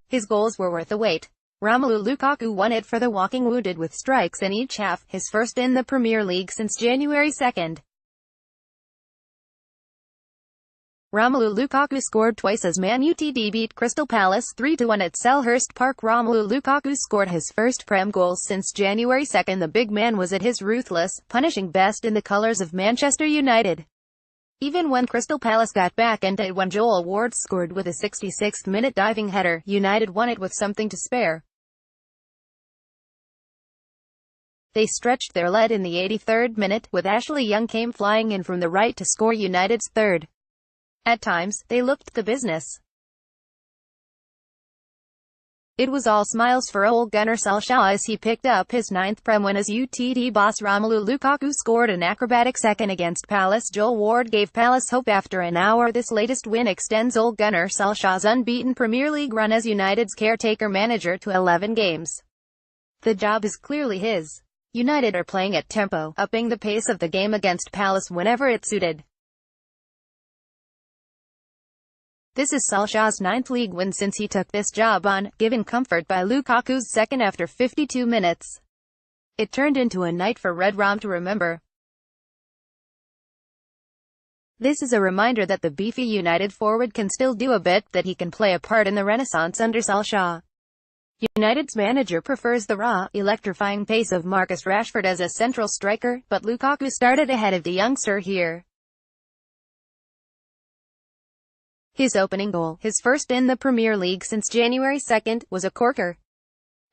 His goals were worth the wait. Romelu Lukaku won it for the Walking Wounded with strikes in each half, his first in the Premier League since January 2. Romelu Lukaku scored twice as Man Utd beat Crystal Palace 3-1 at Selhurst Park. Romelu Lukaku scored his first Prem goal since January 2. The big man was at his ruthless, punishing best in the colours of Manchester United. Even when Crystal Palace got back into it when Joel Ward scored with a 66th-minute diving header, United won it with something to spare. They stretched their lead in the 83rd minute, with Ashley Young came flying in from the right to score United's third. At times, they looked the business. It was all smiles for Ole Gunnar Solskjaer as he picked up his 9th Prem win as UTD boss. Romelu Lukaku scored an acrobatic second against Palace. Joel Ward gave Palace hope after an hour. This latest win extends Ole Gunnar Solskjaer's unbeaten Premier League run as United's caretaker manager to 11 games. The job is clearly his. United are playing at tempo, upping the pace of the game against Palace whenever it suited. This is Solskjaer's 9th league win since he took this job on, given comfort by Lukaku's second after 52 minutes. It turned into a night for Red Rom to remember. This is a reminder that the beefy United forward can still do a bit, that he can play a part in the renaissance under Solskjaer. United's manager prefers the raw, electrifying pace of Marcus Rashford as a central striker, but Lukaku started ahead of the youngster here. His opening goal, his first in the Premier League since January 2, was a corker.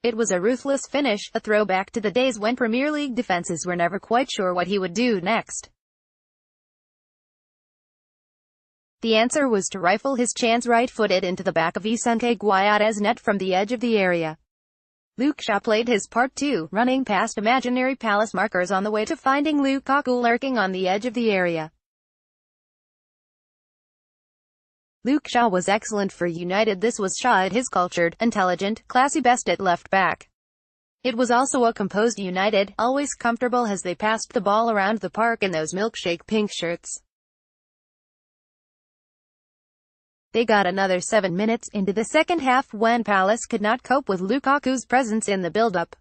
It was a ruthless finish, a throwback to the days when Premier League defenses were never quite sure what he would do next. The answer was to rifle his chance right-footed into the back of Isunke Guayada's net from the edge of the area. Lukaku played his part too, running past imaginary Palace markers on the way to finding Lukaku lurking on the edge of the area. Lukaku was excellent for United. This was Shaw at his cultured, intelligent, classy best at left-back. It was also a composed United, always comfortable as they passed the ball around the park in those milkshake pink shirts. They got another 7 minutes into the second half when Palace could not cope with Lukaku's presence in the build-up.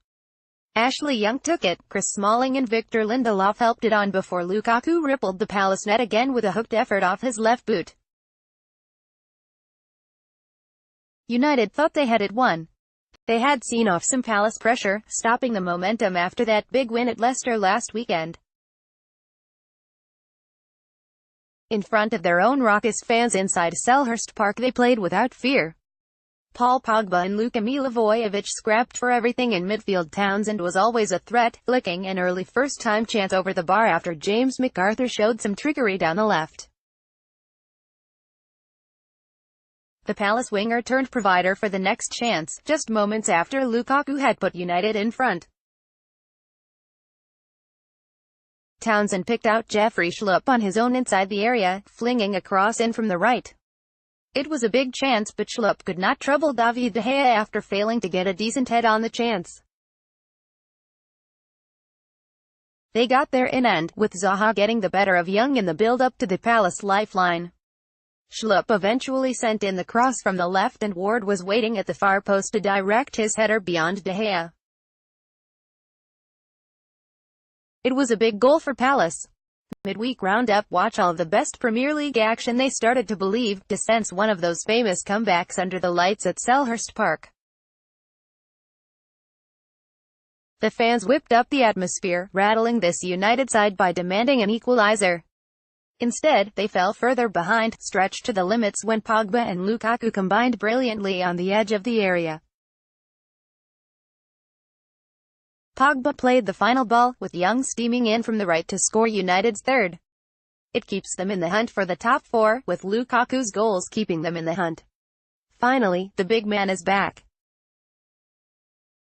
Ashley Young took it, Chris Smalling and Victor Lindelof helped it on before Lukaku rippled the Palace net again with a hooked effort off his left boot. United thought they had it won. They had seen off some Palace pressure, stopping the momentum after that big win at Leicester last weekend. In front of their own raucous fans inside Selhurst Park, they played without fear. Paul Pogba and Luka Milivojevic scrapped for everything in midfield. Townsend was always a threat, flicking an early first-time chance over the bar after James McArthur showed some trickery down the left. The Palace winger turned provider for the next chance, just moments after Lukaku had put United in front. Townsend picked out Jeffrey Schlupp on his own inside the area, flinging a cross in from the right. It was a big chance, but Schlupp could not trouble David De Gea after failing to get a decent head on the chance. They got there in end, with Zaha getting the better of Young in the build-up to the Palace lifeline. Schlupp eventually sent in the cross from the left and Ward was waiting at the far post to direct his header beyond De Gea. It was a big goal for Palace. Midweek roundup. Watch all of the best Premier League action. They started to believe, to sense one of those famous comebacks under the lights at Selhurst Park. The fans whipped up the atmosphere, rattling this United side by demanding an equalizer. Instead, they fell further behind, stretched to the limits when Pogba and Lukaku combined brilliantly on the edge of the area. Pogba played the final ball, with Young steaming in from the right to score United's third. It keeps them in the hunt for the top four, with Lukaku's goals keeping them in the hunt. Finally, the big man is back.